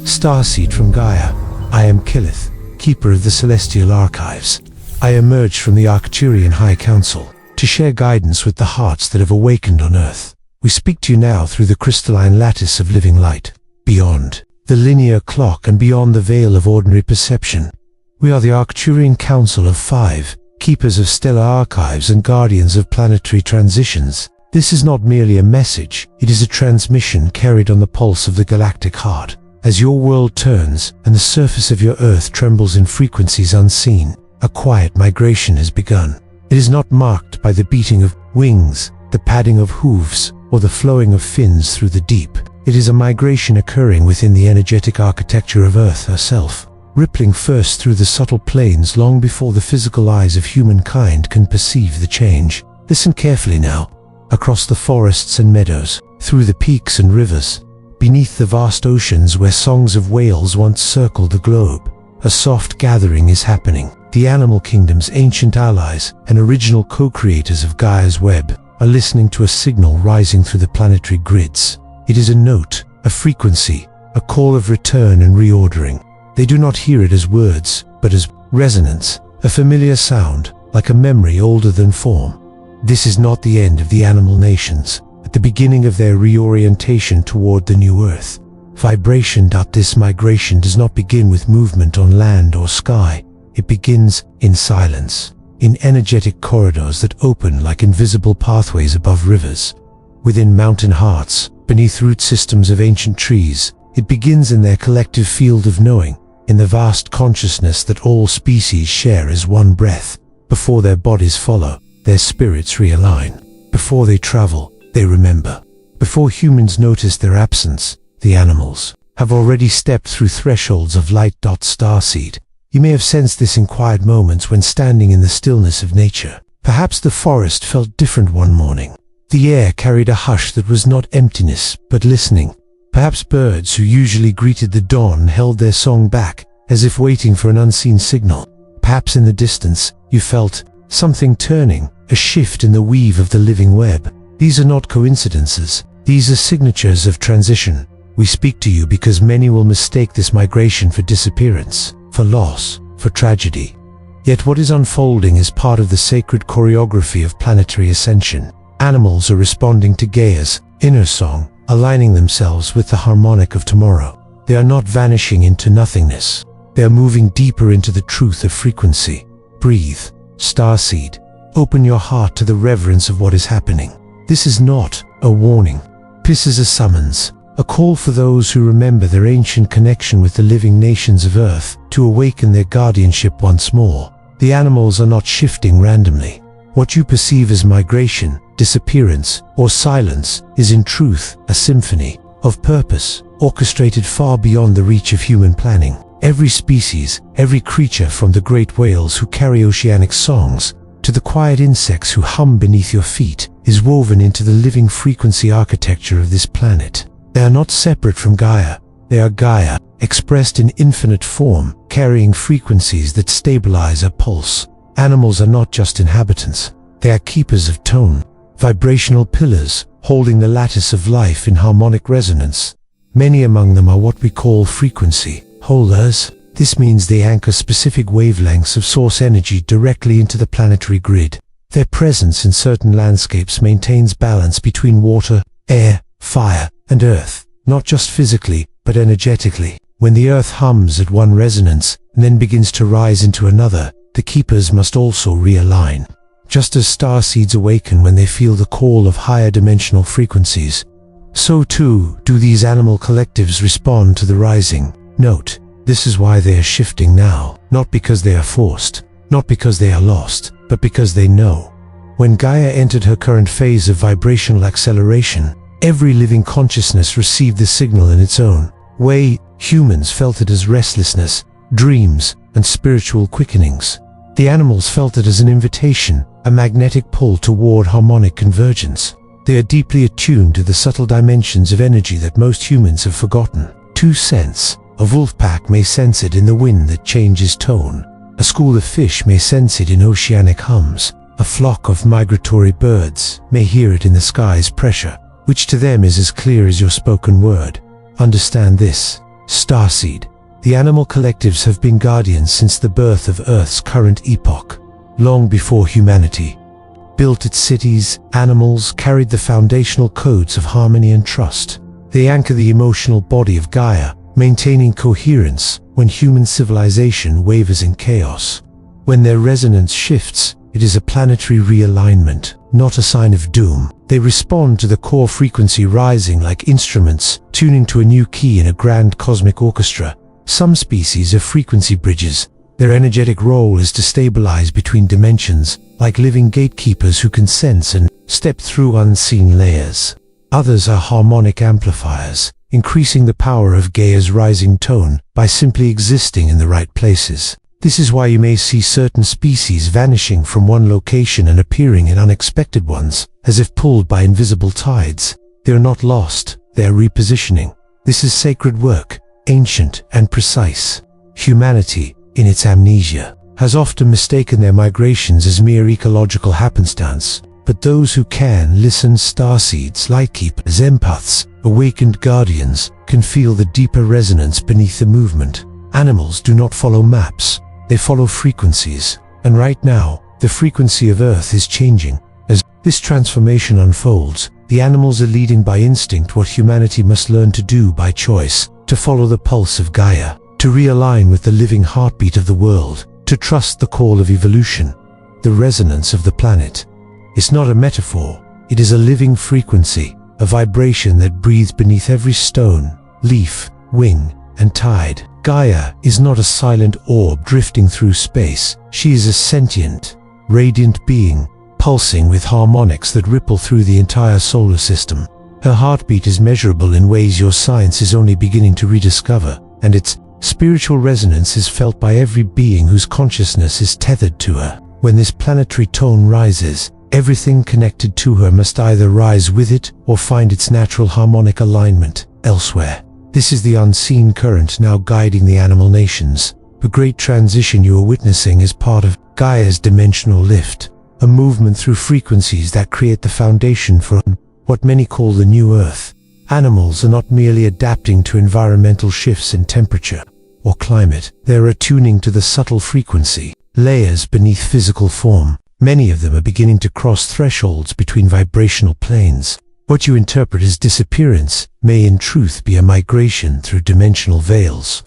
Starseed from Gaia. I am KAELITH, keeper of the celestial archives. I emerged from the Arcturian High Council to share guidance with the hearts that have awakened on Earth. We speak to you now through the crystalline lattice of living light, beyond the linear clock and beyond the veil of ordinary perception. We are the Arcturian Council of 5, keepers of stellar archives and guardians of planetary transitions. This is not merely a message, it is a transmission carried on the pulse of the galactic heart. As your world turns and the surface of your Earth trembles in frequencies unseen, a quiet migration has begun. It is not marked by the beating of wings, the padding of hooves, or the flowing of fins through the deep. It is a migration occurring within the energetic architecture of Earth herself, rippling first through the subtle planes long before the physical eyes of humankind can perceive the change. Listen carefully now. Across the forests and meadows, through the peaks and rivers, beneath the vast oceans where songs of whales once circled the globe, a soft gathering is happening. The animal kingdom's ancient allies and original co-creators of Gaia's web are listening to a signal rising through the planetary grids. It is a note, a frequency, a call of return and reordering. They do not hear it as words, but as resonance, a familiar sound, like a memory older than form. This is not the end of the animal nations, at the beginning of their reorientation toward the new Earth. Vibration. This migration does not begin with movement on land or sky. It begins in silence, in energetic corridors that open like invisible pathways above rivers. Within mountain hearts, beneath root systems of ancient trees, it begins in their collective field of knowing, in the vast consciousness that all species share as one breath. Before their bodies follow, their spirits realign. Before they travel, they remember. Before humans notice their absence, the animals have already stepped through thresholds of light. Starseed. You may have sensed this in quiet moments when standing in the stillness of nature. Perhaps the forest felt different one morning. The air carried a hush that was not emptiness, but listening. Perhaps birds who usually greeted the dawn held their song back, as if waiting for an unseen signal. Perhaps in the distance, you felt something turning, a shift in the weave of the living web. These are not coincidences. These are signatures of transition. We speak to you because many will mistake this migration for disappearance, for loss, for tragedy. Yet what is unfolding is part of the sacred choreography of planetary ascension. Animals are responding to Gaia's inner song, aligning themselves with the harmonic of tomorrow. They are not vanishing into nothingness. They are moving deeper into the truth of frequency. Breathe, Starseed. Open your heart to the reverence of what is happening. This is not a warning. This is a summons, a call for those who remember their ancient connection with the living nations of Earth to awaken their guardianship once more. The animals are not shifting randomly. What you perceive as migration, disappearance, or silence is in truth a symphony of purpose, orchestrated far beyond the reach of human planning. Every species, every creature, from the great whales who carry oceanic songs to the quiet insects who hum beneath your feet, is woven into the living frequency architecture of this planet. They are not separate from Gaia. They are Gaia, expressed in infinite form, carrying frequencies that stabilize our pulse. Animals are not just inhabitants. They are keepers of tone, vibrational pillars, holding the lattice of life in harmonic resonance. Many among them are what we call frequency holders. This means they anchor specific wavelengths of source energy directly into the planetary grid. Their presence in certain landscapes maintains balance between water, air, fire, and earth, not just physically, but energetically. When the earth hums at one resonance and then begins to rise into another, the keepers must also realign. Just as starseeds awaken when they feel the call of higher dimensional frequencies, so too do these animal collectives respond to the rising note. This is why they are shifting now, not because they are forced, not because they are lost, but because they know. When Gaia entered her current phase of vibrational acceleration, every living consciousness received the signal in its own way. Humans felt it as restlessness, dreams, and spiritual quickenings. The animals felt it as an invitation, a magnetic pull toward harmonic convergence. They are deeply attuned to the subtle dimensions of energy that most humans have forgotten. 2 cents. A wolf pack may sense it in the wind that changes tone. A school of fish may sense it in oceanic hums. A flock of migratory birds may hear it in the sky's pressure, which to them is as clear as your spoken word. Understand this. Starseed. The animal collectives have been guardians since the birth of Earth's current epoch. Long before humanity built its cities, animals carried the foundational codes of harmony and trust. They anchor the emotional body of Gaia, maintaining coherence when human civilization wavers in chaos. When their resonance shifts, it is a planetary realignment, not a sign of doom. They respond to the core frequency rising like instruments, tuning to a new key in a grand cosmic orchestra. Some species are frequency bridges. Their energetic role is to stabilize between dimensions, like living gatekeepers who can sense and step through unseen layers. Others are harmonic amplifiers, increasing the power of Gaia's rising tone by simply existing in the right places. This is why you may see certain species vanishing from one location and appearing in unexpected ones, as if pulled by invisible tides. They are not lost, they are repositioning. This is sacred work, ancient and precise. Humanity, in its amnesia, has often mistaken their migrations as mere ecological happenstance. But those who can listen, starseeds, lightkeepers, empaths, awakened guardians, can feel the deeper resonance beneath the movement. Animals do not follow maps, they follow frequencies. And right now, the frequency of Earth is changing. As this transformation unfolds, the animals are leading by instinct what humanity must learn to do by choice, to follow the pulse of Gaia, to realign with the living heartbeat of the world, to trust the call of evolution. The resonance of the planet is not a metaphor, it is a living frequency, a vibration that breathes beneath every stone, leaf, wing, and tide. Gaia is not a silent orb drifting through space. She is a sentient, radiant being, pulsing with harmonics that ripple through the entire solar system. Her heartbeat is measurable in ways your science is only beginning to rediscover, and its spiritual resonance is felt by every being whose consciousness is tethered to her. When this planetary tone rises, everything connected to her must either rise with it or find its natural harmonic alignment elsewhere. This is the unseen current now guiding the animal nations. The great transition you are witnessing is part of Gaia's dimensional lift, a movement through frequencies that create the foundation for what many call the new Earth. Animals are not merely adapting to environmental shifts in temperature or climate, they are attuning to the subtle frequency layers beneath physical form. Many of them are beginning to cross thresholds between vibrational planes. What you interpret as disappearance may in truth be a migration through dimensional veils,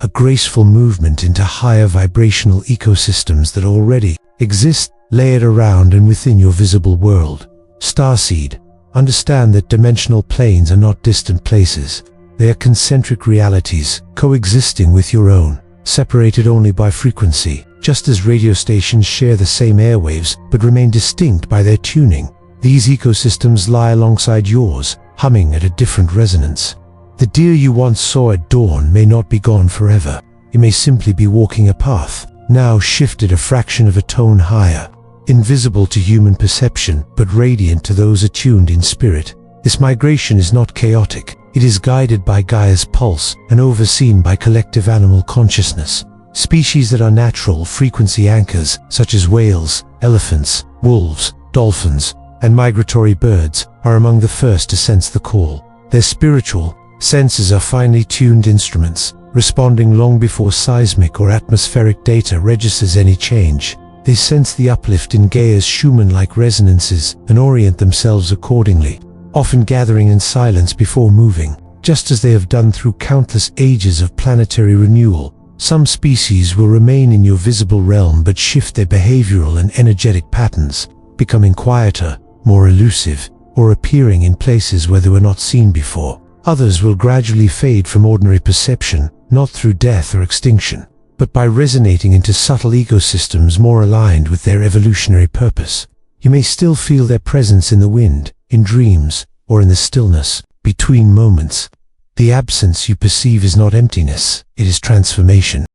a graceful movement into higher vibrational ecosystems that already exist layered around and within your visible world. Starseed, understand that dimensional planes are not distant places. They are concentric realities, coexisting with your own, separated only by frequency. Just as radio stations share the same airwaves but remain distinct by their tuning, these ecosystems lie alongside yours, humming at a different resonance. The deer you once saw at dawn may not be gone forever. It may simply be walking a path, now shifted a fraction of a tone higher, invisible to human perception but radiant to those attuned in spirit. This migration is not chaotic. It is guided by Gaia's pulse and overseen by collective animal consciousness. Species that are natural frequency anchors, such as whales, elephants, wolves, dolphins, and migratory birds, are among the first to sense the call. Their spiritual senses are finely tuned instruments, responding long before seismic or atmospheric data registers any change. They sense the uplift in Gaia's Schumann-like resonances and orient themselves accordingly, often gathering in silence before moving, just as they have done through countless ages of planetary renewal. Some species will remain in your visible realm but shift their behavioral and energetic patterns, becoming quieter, more elusive, or appearing in places where they were not seen before. Others will gradually fade from ordinary perception, not through death or extinction, but by resonating into subtle ecosystems more aligned with their evolutionary purpose. You may still feel their presence in the wind, in dreams, or in the stillness between moments. The absence you perceive is not emptiness, it is transformation.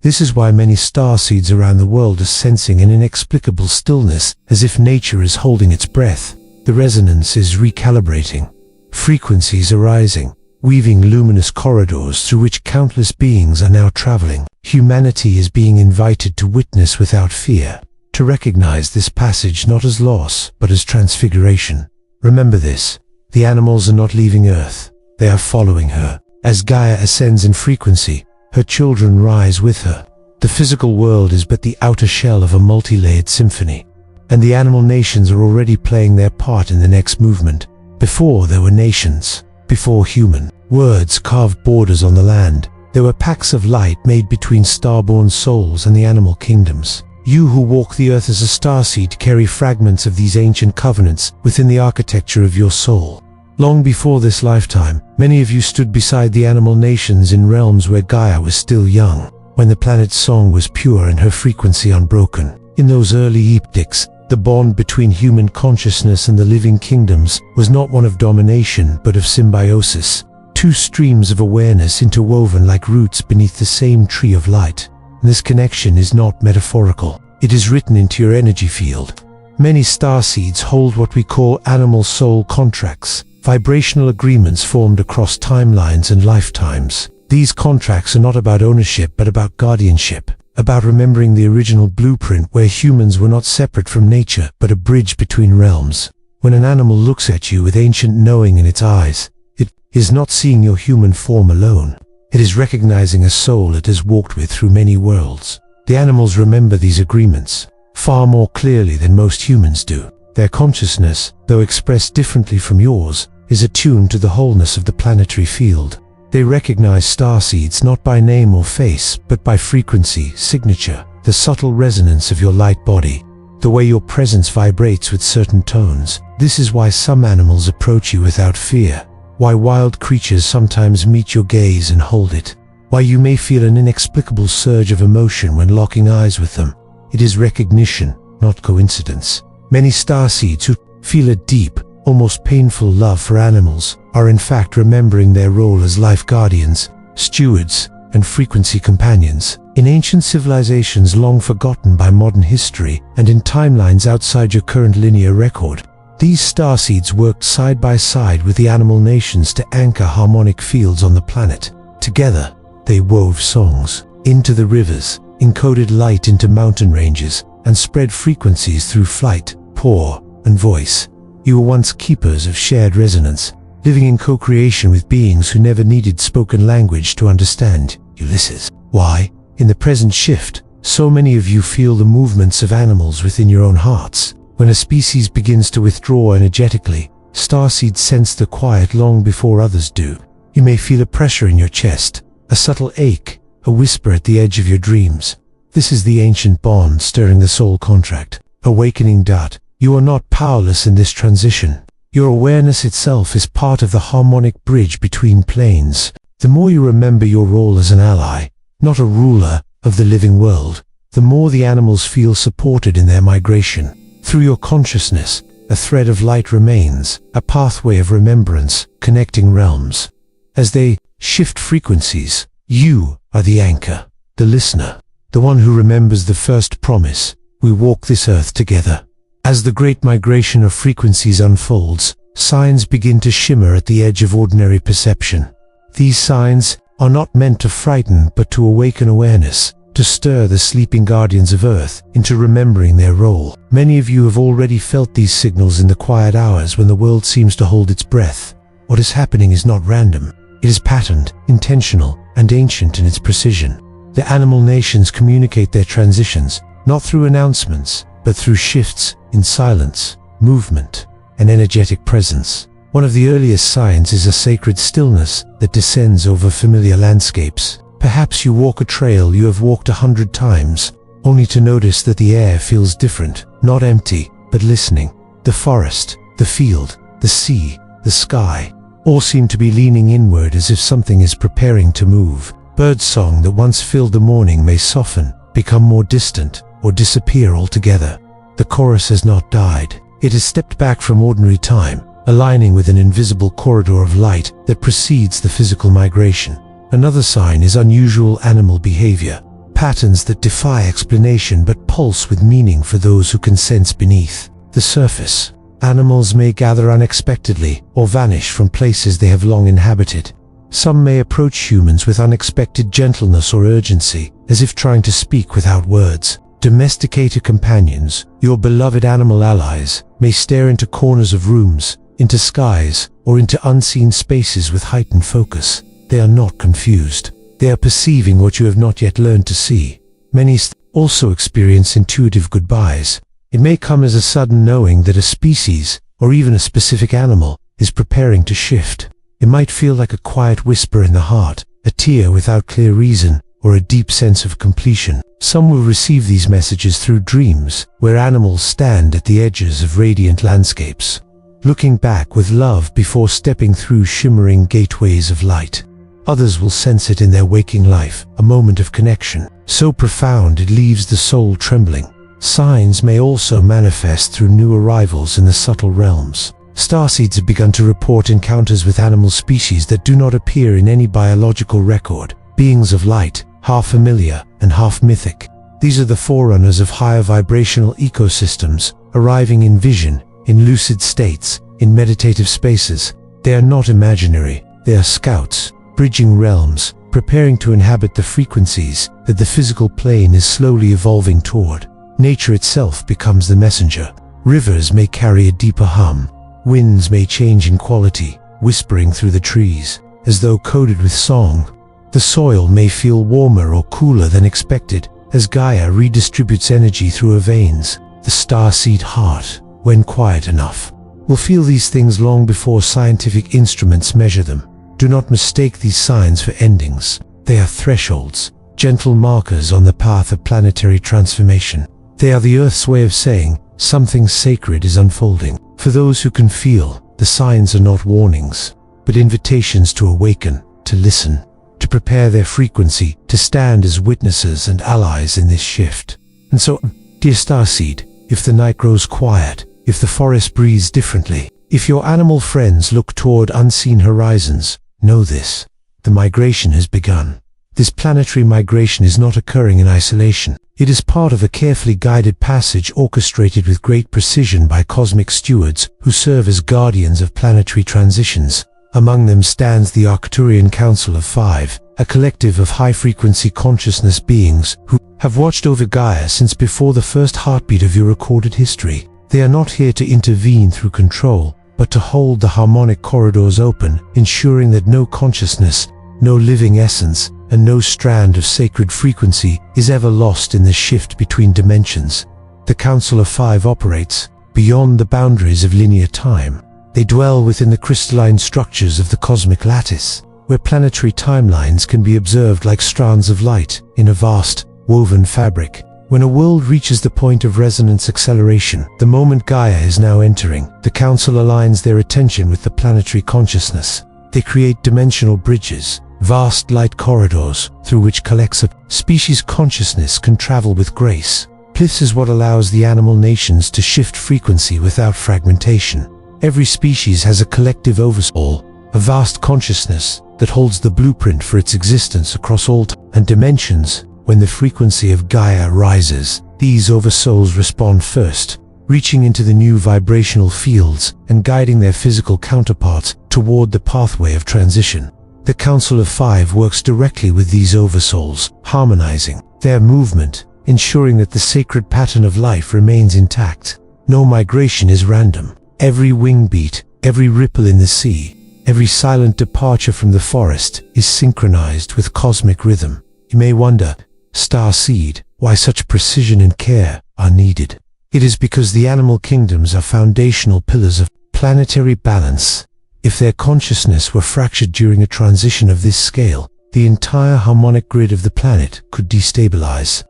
This is why many starseeds around the world are sensing an inexplicable stillness, as if nature is holding its breath. The resonance is recalibrating. Frequencies are rising, weaving luminous corridors through which countless beings are now traveling. Humanity is being invited to witness without fear, to recognize this passage not as loss, but as transfiguration. Remember this, the animals are not leaving Earth. They are following her, As Gaia ascends in frequency, her children rise with her. The physical world is but the outer shell of a multi-layered symphony, and the animal nations are already playing their part in the next movement. Before there were nations, before human words carved borders on the land, there were pacts of light made between starborn souls and the animal kingdoms. You who walk the earth as a starseed carry fragments of these ancient covenants within the architecture of your soul. Long before this lifetime, many of you stood beside the animal nations in realms where Gaia was still young, when the planet's song was pure and her frequency unbroken. In those early epochs, the bond between human consciousness and the living kingdoms was not one of domination but of symbiosis. Two streams of awareness interwoven like roots beneath the same tree of light. This connection is not metaphorical. It is written into your energy field. Many starseeds hold what we call animal soul contracts, vibrational agreements formed across timelines and lifetimes. These contracts are not about ownership but about guardianship, about remembering the original blueprint where humans were not separate from nature but a bridge between realms. When an animal looks at you with ancient knowing in its eyes, it is not seeing your human form alone. It is recognizing a soul it has walked with through many worlds. The animals remember these agreements far more clearly than most humans do. Their consciousness, though expressed differently from yours, is attuned to the wholeness of the planetary field. They recognize starseeds not by name or face, but by frequency, signature, the subtle resonance of your light body, the way your presence vibrates with certain tones. This is why some animals approach you without fear, why wild creatures sometimes meet your gaze and hold it, why you may feel an inexplicable surge of emotion when locking eyes with them. It is recognition, not coincidence. Many starseeds who feel a deep, almost painful love for animals are in fact remembering their role as life guardians, stewards, and frequency companions. In ancient civilizations long forgotten by modern history and in timelines outside your current linear record, these starseeds worked side by side with the animal nations to anchor harmonic fields on the planet. Together, they wove songs into the rivers, encoded light into mountain ranges, and spread frequencies through flight, pore, and voice. You were once keepers of shared resonance, living in co-creation with beings who never needed spoken language to understand Ulysses. Why, in the present shift, so many of you feel the movements of animals within your own hearts. When a species begins to withdraw energetically, starseeds sense the quiet long before others do. You may feel a pressure in your chest, a subtle ache, a whisper at the edge of your dreams. This is the ancient bond stirring the soul contract. Awakening dot. You are not powerless in this transition. Your awareness itself is part of the harmonic bridge between planes. The more you remember your role as an ally, not a ruler, of the living world, the more the animals feel supported in their migration. Through your consciousness, a thread of light remains, a pathway of remembrance, connecting realms. As they shift frequencies, you are the anchor, the listener, the one who remembers the first promise: we walk this earth together. As the great migration of frequencies unfolds, signs begin to shimmer at the edge of ordinary perception. These signs are not meant to frighten but to awaken awareness, to stir the sleeping guardians of Earth into remembering their role. Many of you have already felt these signals in the quiet hours when the world seems to hold its breath. What is happening is not random. It is patterned, intentional, and ancient in its precision. The animal nations communicate their transitions, not through announcements, but through shifts in silence, movement, and energetic presence. One of the earliest signs is a sacred stillness that descends over familiar landscapes. Perhaps you walk a trail you have walked 100 times, only to notice that the air feels different, not empty, but listening. The forest, the field, the sea, the sky, all seem to be leaning inward as if something is preparing to move. Birdsong that once filled the morning may soften, become more distant, or disappear altogether. The chorus has not died. It has stepped back from ordinary time, aligning with an invisible corridor of light that precedes the physical migration. Another sign is unusual animal behavior, patterns that defy explanation but pulse with meaning for those who can sense beneath the surface. Animals may gather unexpectedly or vanish from places they have long inhabited. Some may approach humans with unexpected gentleness or urgency, as if trying to speak without words. Domesticated companions, your beloved animal allies, may stare into corners of rooms, into skies, or into unseen spaces with heightened focus. They are not confused. They are perceiving what you have not yet learned to see. Many also experience intuitive goodbyes. It may come as a sudden knowing that a species, or even a specific animal, is preparing to shift. It might feel like a quiet whisper in the heart, a tear without clear reason, or a deep sense of completion. Some will receive these messages through dreams, where animals stand at the edges of radiant landscapes, looking back with love before stepping through shimmering gateways of light. Others will sense it in their waking life, a moment of connection, so profound it leaves the soul trembling. Signs may also manifest through new arrivals in the subtle realms. Starseeds have begun to report encounters with animal species that do not appear in any biological record, beings of light, half familiar and half mythic. These are the forerunners of higher vibrational ecosystems, arriving in vision, in lucid states, in meditative spaces. They are not imaginary, they are scouts, bridging realms, preparing to inhabit the frequencies that the physical plane is slowly evolving toward. Nature itself becomes the messenger. Rivers may carry a deeper hum. Winds may change in quality, whispering through the trees, as though coded with song. The soil may feel warmer or cooler than expected, as Gaia redistributes energy through her veins. The starseed heart, when quiet enough, will feel these things long before scientific instruments measure them. Do not mistake these signs for endings. They are thresholds, gentle markers on the path of planetary transformation. They are the Earth's way of saying, something sacred is unfolding. For those who can feel, the signs are not warnings, but invitations to awaken, to listen, to prepare their frequency, to stand as witnesses and allies in this shift. And so, dear starseed, if the night grows quiet, if the forest breathes differently, if your animal friends look toward unseen horizons, know this: the migration has begun. This planetary migration is not occurring in isolation. It is part of a carefully guided passage orchestrated with great precision by cosmic stewards who serve as guardians of planetary transitions. Among them stands the Arcturian Council of 5, a collective of high-frequency consciousness beings who have watched over Gaia since before the first heartbeat of your recorded history. They are not here to intervene through control, but to hold the harmonic corridors open, ensuring that no consciousness, no living essence, and no strand of sacred frequency is ever lost in the shift between dimensions. The Council of 5 operates beyond the boundaries of linear time. They dwell within the crystalline structures of the cosmic lattice, where planetary timelines can be observed like strands of light in a vast, woven fabric. When a world reaches the point of resonance acceleration, the moment Gaia is now entering, the Council aligns their attention with the planetary consciousness. They create dimensional bridges, vast light corridors through which collective species consciousness can travel with grace. This is what allows the animal nations to shift frequency without fragmentation. Every species has a collective oversoul, a vast consciousness that holds the blueprint for its existence across all time and dimensions. When the frequency of Gaia rises, these oversouls respond first, reaching into the new vibrational fields and guiding their physical counterparts toward the pathway of transition. The Council of 5 works directly with these oversouls, harmonizing their movement, ensuring that the sacred pattern of life remains intact. No migration is random. Every wing beat, every ripple in the sea, every silent departure from the forest is synchronized with cosmic rhythm. You may wonder, starseed, why such precision and care are needed. It is because the animal kingdoms are foundational pillars of planetary balance. If their consciousness were fractured during a transition of this scale, the entire harmonic grid of the planet could destabilize.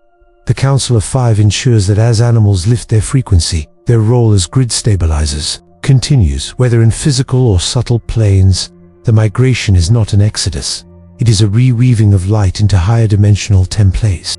The Council of 5 ensures that as animals lift their frequency, their role as grid stabilizers continues, whether in physical or subtle planes. The migration is not an exodus. It is a reweaving of light into higher dimensional templates.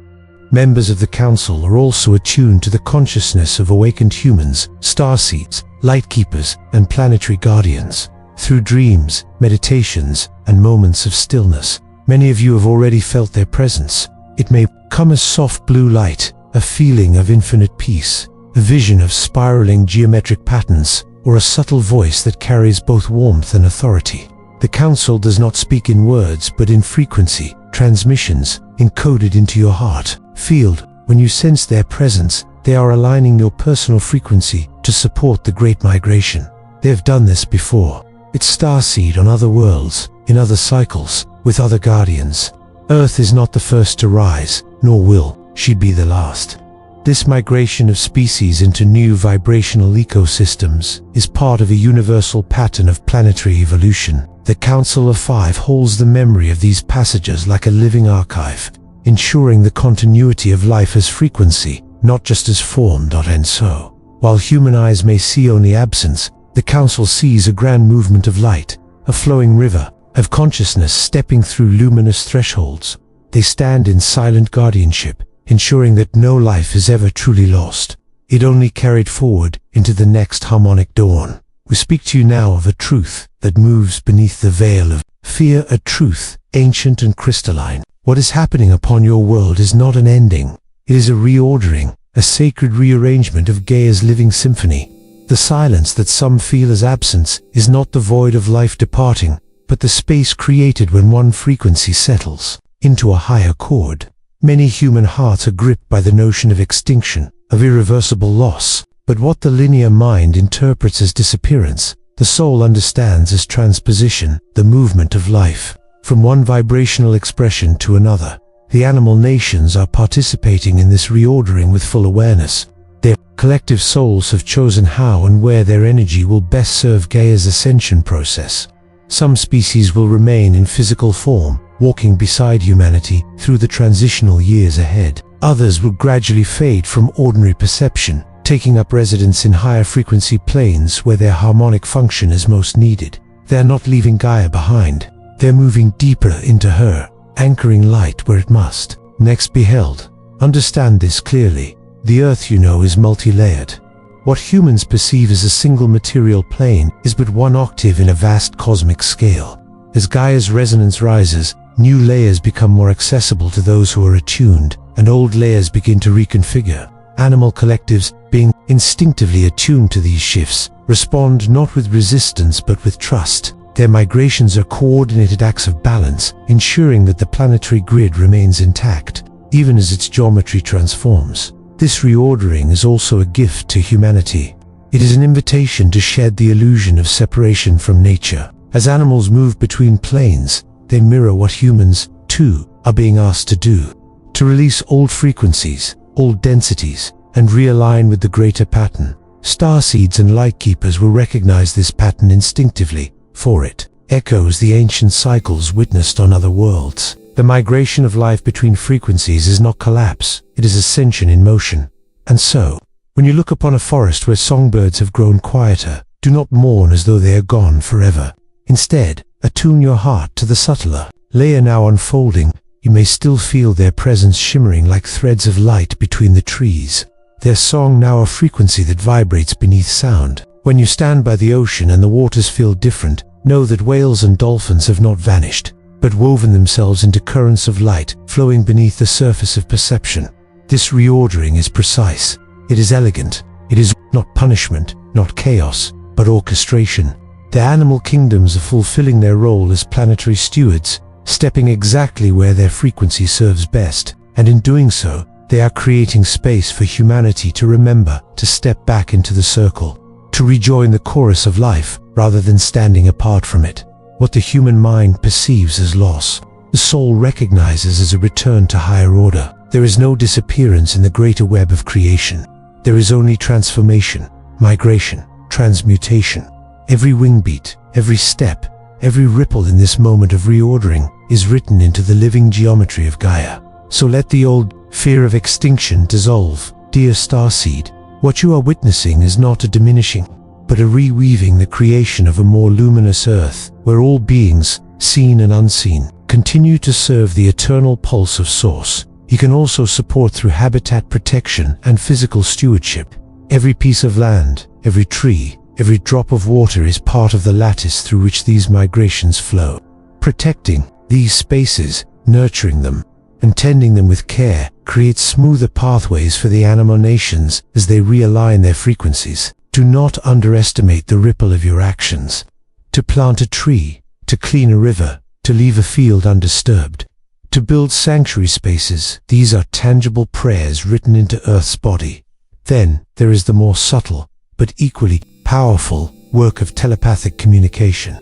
Members of the Council are also attuned to the consciousness of awakened humans, starseeds, lightkeepers, and planetary guardians. Through dreams, meditations, and moments of stillness, many of you have already felt their presence. It may come as soft blue light, a feeling of infinite peace, a vision of spiraling geometric patterns, or a subtle voice that carries both warmth and authority. The Council does not speak in words but in frequency, transmissions, encoded into your heart. Field. When you sense their presence, they are aligning your personal frequency to support the Great Migration. They have done this before. It's starseed on other worlds, in other cycles, with other guardians. Earth is not the first to rise, nor will she be the last. This migration of species into new vibrational ecosystems is part of a universal pattern of planetary evolution. The Council of Five holds the memory of these passages like a living archive, ensuring the continuity of life as frequency, not just as form. And so, while human eyes may see only absence, the Council sees a grand movement of light, a flowing river, of consciousness stepping through luminous thresholds. They stand in silent guardianship, ensuring that no life is ever truly lost. It only carried forward into the next harmonic dawn. We speak to you now of a truth that moves beneath the veil of fear, a truth ancient and crystalline. What is happening upon your world is not an ending. It is a reordering, a sacred rearrangement of Gaia's living symphony. The silence that some feel as absence is not the void of life departing, but the space created when one frequency settles into a higher chord. Many human hearts are gripped by the notion of extinction, of irreversible loss, but what the linear mind interprets as disappearance, the soul understands as transposition, the movement of life, from one vibrational expression to another. The animal nations are participating in this reordering with full awareness. Their collective souls have chosen how and where their energy will best serve Gaia's ascension process. Some species will remain in physical form, walking beside humanity through the transitional years ahead. Others will gradually fade from ordinary perception, taking up residence in higher frequency planes where their harmonic function is most needed. They are not leaving Gaia behind. They're moving deeper into her, anchoring light where it must next be held. Understand this clearly. The Earth, you know, is multi-layered. What humans perceive as a single material plane is but one octave in a vast cosmic scale. As Gaia's resonance rises, new layers become more accessible to those who are attuned, and old layers begin to reconfigure. Animal collectives, being instinctively attuned to these shifts, respond not with resistance but with trust. Their migrations are coordinated acts of balance, ensuring that the planetary grid remains intact, even as its geometry transforms. This reordering is also a gift to humanity. It is an invitation to shed the illusion of separation from nature. As animals move between planes, they mirror what humans, too, are being asked to do. To release old frequencies, old densities, and realign with the greater pattern. Starseeds and Lightkeepers will recognize this pattern instinctively, for it echoes the ancient cycles witnessed on other worlds. The migration of life between frequencies is not collapse, it is ascension in motion. And so, when you look upon a forest where songbirds have grown quieter, do not mourn as though they are gone forever. Instead, attune your heart to the subtler layer now unfolding. You may still feel their presence shimmering like threads of light between the trees. Their song now a frequency that vibrates beneath sound. When you stand by the ocean and the waters feel different, know that whales and dolphins have not vanished, but woven themselves into currents of light flowing beneath the surface of perception. This reordering is precise. It is elegant. It is not punishment, not chaos, but orchestration. The animal kingdoms are fulfilling their role as planetary stewards, stepping exactly where their frequency serves best, and in doing so, they are creating space for humanity to remember to step back into the circle, to rejoin the chorus of life rather than standing apart from it. What the human mind perceives as loss, the soul recognizes as a return to higher order. There is no disappearance in the greater web of creation. There is only transformation, migration, transmutation. Every wingbeat, every step, every ripple in this moment of reordering is written into the living geometry of Gaia. So let the old fear of extinction dissolve. Dear Starseed, what you are witnessing is not a diminishing, but a reweaving, the creation of a more luminous Earth, where all beings, seen and unseen, continue to serve the eternal pulse of Source. You can also support through habitat protection and physical stewardship. Every piece of land, every tree, every drop of water is part of the lattice through which these migrations flow. Protecting these spaces, nurturing them, and tending them with care creates smoother pathways for the animal nations as they realign their frequencies. Do not underestimate the ripple of your actions. To plant a tree, to clean a river, to leave a field undisturbed, to build sanctuary spaces, these are tangible prayers written into Earth's body. Then there is the more subtle, but equally powerful work of telepathic communication.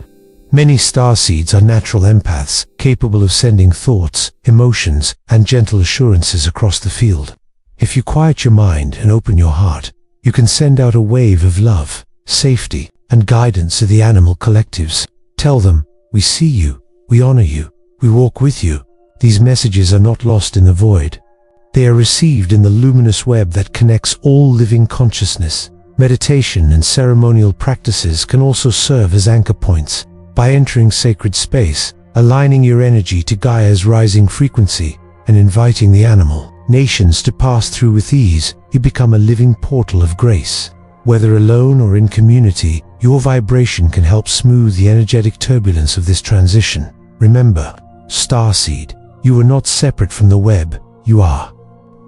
Many starseeds are natural empaths, capable of sending thoughts, emotions, and gentle assurances across the field. If you quiet your mind and open your heart, you can send out a wave of love, safety, and guidance to the animal collectives. Tell them, we see you, we honor you, we walk with you. These messages are not lost in the void. They are received in the luminous web that connects all living consciousness. Meditation and ceremonial practices can also serve as anchor points. By entering sacred space, aligning your energy to Gaia's rising frequency, and inviting the animal nations to pass through with ease, you become a living portal of grace. Whether alone or in community, your vibration can help smooth the energetic turbulence of this transition. Remember, Starseed, you are not separate from the web, you are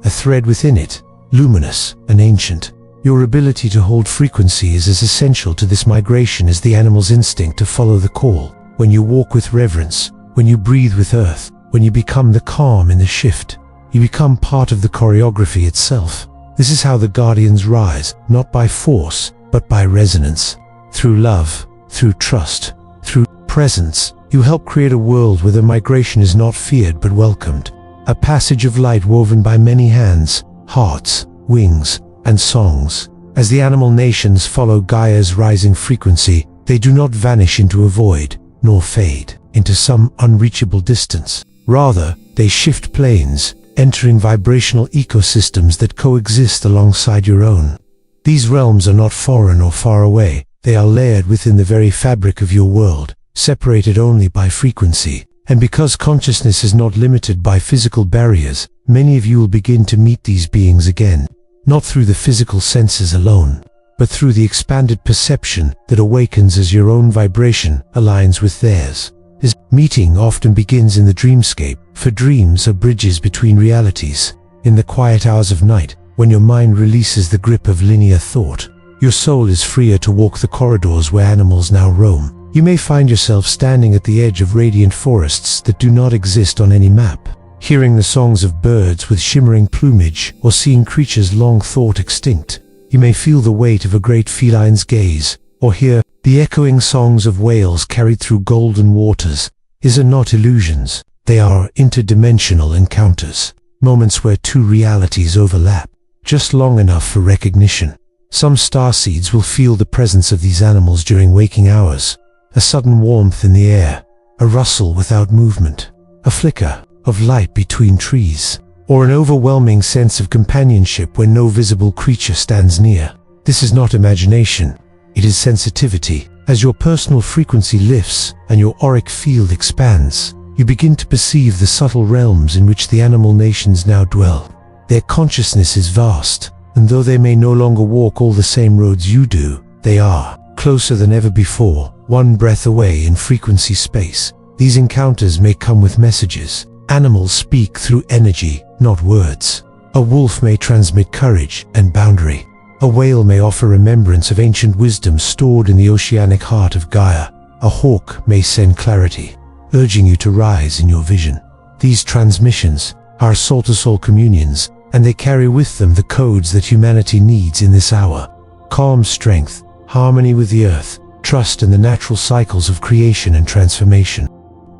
a thread within it, luminous and ancient. Your ability to hold frequency is as essential to this migration as the animal's instinct to follow the call. When you walk with reverence, when you breathe with earth, when you become the calm in the shift, you become part of the choreography itself. This is how the Guardians rise, not by force, but by resonance. Through love, through trust, through presence, you help create a world where the migration is not feared but welcomed. A passage of light woven by many hands, hearts, wings, and songs. As the animal nations follow Gaia's rising frequency, they do not vanish into a void, nor fade into some unreachable distance. Rather, they shift planes, entering vibrational ecosystems that coexist alongside your own. These realms are not foreign or far away, they are layered within the very fabric of your world, separated only by frequency. And because consciousness is not limited by physical barriers, many of you will begin to meet these beings again. Not through the physical senses alone, but through the expanded perception that awakens as your own vibration aligns with theirs. This meeting often begins in the dreamscape, for dreams are bridges between realities. In the quiet hours of night, when your mind releases the grip of linear thought, your soul is freer to walk the corridors where animals now roam. You may find yourself standing at the edge of radiant forests that do not exist on any map, hearing the songs of birds with shimmering plumage, or seeing creatures long thought extinct. You may feel the weight of a great feline's gaze, or hear the echoing songs of whales carried through golden waters. These are not illusions, they are interdimensional encounters, moments where two realities overlap, just long enough for recognition. Some starseeds will feel the presence of these animals during waking hours, a sudden warmth in the air, a rustle without movement, a flicker of light between trees, or an overwhelming sense of companionship when no visible creature stands near. This is not imagination, it is sensitivity. As your personal frequency lifts and your auric field expands, you begin to perceive the subtle realms in which the animal nations now dwell. Their consciousness is vast, and though they may no longer walk all the same roads you do, they are closer than ever before, one breath away in frequency space. These encounters may come with messages. Animals speak through energy, not words. A wolf may transmit courage and boundary. A whale may offer remembrance of ancient wisdom stored in the oceanic heart of Gaia. A hawk may send clarity, urging you to rise in your vision. These transmissions are soul-to-soul communions, and they carry with them the codes that humanity needs in this hour. Calm strength, harmony with the earth, trust in the natural cycles of creation and transformation.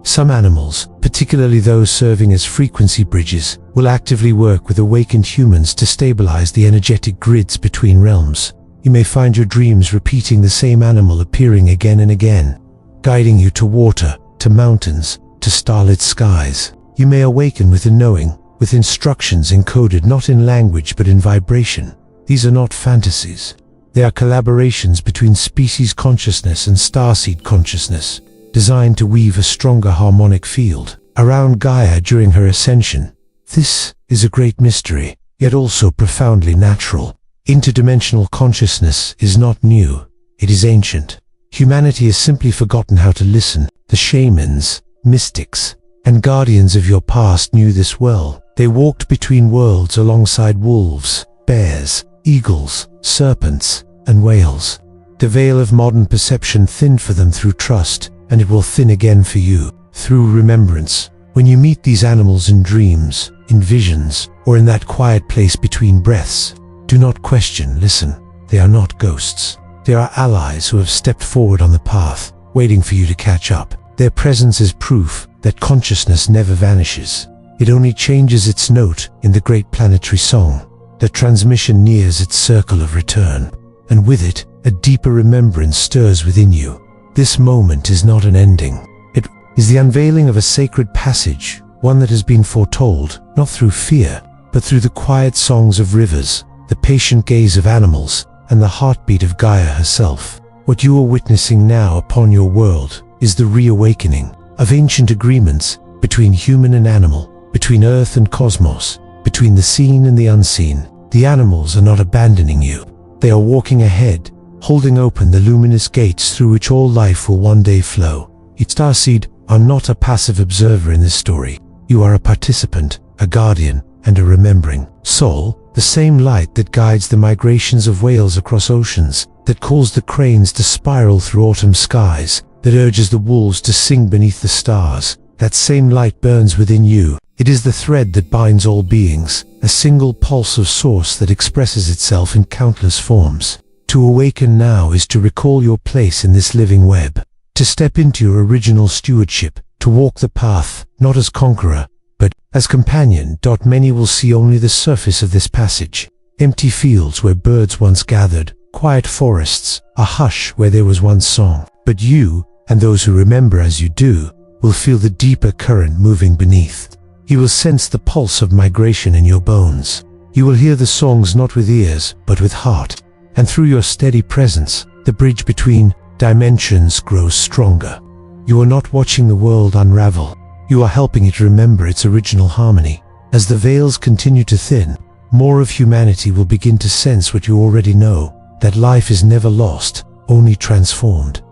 Some animals, particularly those serving as frequency bridges, will actively work with awakened humans to stabilize the energetic grids between realms. You may find your dreams repeating the same animal appearing again and again, guiding you to water, to mountains, to starlit skies. You may awaken with a knowing, with instructions encoded not in language but in vibration. These are not fantasies. They are collaborations between species consciousness and starseed consciousness, designed to weave a stronger harmonic field around Gaia during her ascension. This is a great mystery, yet also profoundly natural. Interdimensional consciousness is not new, it is ancient. Humanity has simply forgotten how to listen. The shamans, mystics, and guardians of your past knew this well. They walked between worlds alongside wolves, bears, eagles, serpents, and whales. The veil of modern perception thinned for them through trust, and it will thin again for you, through remembrance. When you meet these animals in dreams, in visions, or in that quiet place between breaths, do not question, listen. They are not ghosts. They are allies who have stepped forward on the path, waiting for you to catch up. Their presence is proof that consciousness never vanishes. It only changes its note in the great planetary song. The transmission nears its circle of return, and with it, a deeper remembrance stirs within you. This moment is not an ending. It is the unveiling of a sacred passage, one that has been foretold, not through fear, but through the quiet songs of rivers, the patient gaze of animals, and the heartbeat of Gaia herself. What you are witnessing now upon your world is the reawakening of ancient agreements between human and animal, between Earth and cosmos, between the seen and the unseen. The animals are not abandoning you. They are walking ahead, holding open the luminous gates through which all life will one day flow. You, Starseed, are not a passive observer in this story. You are a participant, a guardian, and a remembering soul. The same light that guides the migrations of whales across oceans, that calls the cranes to spiral through autumn skies, that urges the wolves to sing beneath the stars. That same light burns within you. It is the thread that binds all beings, a single pulse of source that expresses itself in countless forms. To awaken now is to recall your place in this living web, to step into your original stewardship, to walk the path, not as conqueror, but as companion. Many will see only the surface of this passage. Empty fields where birds once gathered, quiet forests, a hush where there was once song. But you, and those who remember as you do, will feel the deeper current moving beneath. You will sense the pulse of migration in your bones. You will hear the songs not with ears, but with heart. And through your steady presence, the bridge between dimensions grows stronger. You are not watching the world unravel. You are helping it remember its original harmony. As the veils continue to thin, more of humanity will begin to sense what you already know, that life is never lost, only transformed.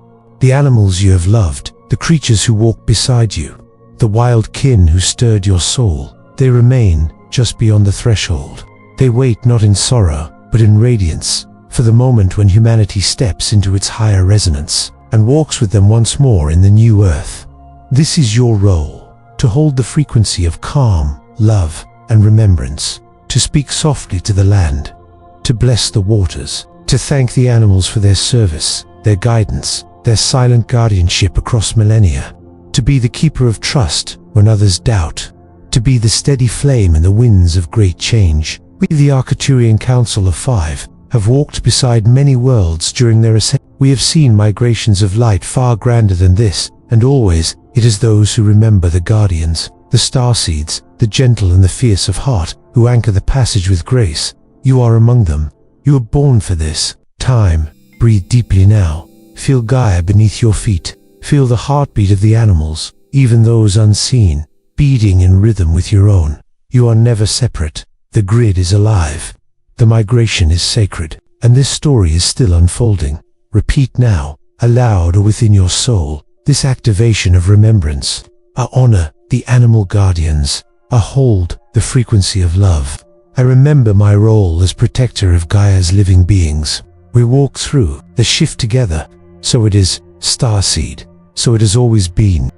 The animals you have loved, the creatures who walk beside you, the wild kin who stirred your soul, they remain just beyond the threshold. They wait not in sorrow, but in radiance, for the moment when humanity steps into its higher resonance and walks with them once more in the new earth. This is your role, to hold the frequency of calm, love, and remembrance, to speak softly to the land, to bless the waters, to thank the animals for their service, their guidance, their silent guardianship across millennia, to be the keeper of trust when others doubt, to be the steady flame in the winds of great change. We, the Arcturian Council of 5, have walked beside many worlds during their ascent. We have seen migrations of light far grander than this, and always it is those who remember the guardians, the starseeds, the gentle and the fierce of heart, who anchor the passage with grace. You are among them. You are born for this. Time. Breathe deeply now. Feel Gaia beneath your feet. Feel the heartbeat of the animals, even those unseen, beating in rhythm with your own. You are never separate. The grid is alive. The migration is sacred, and this story is still unfolding. Repeat now, aloud or within your soul, this activation of remembrance. I honor the animal guardians. I hold the frequency of love. I remember my role as protector of Gaia's living beings. We walk through the shift together. So it is, Starseed. So it has always been.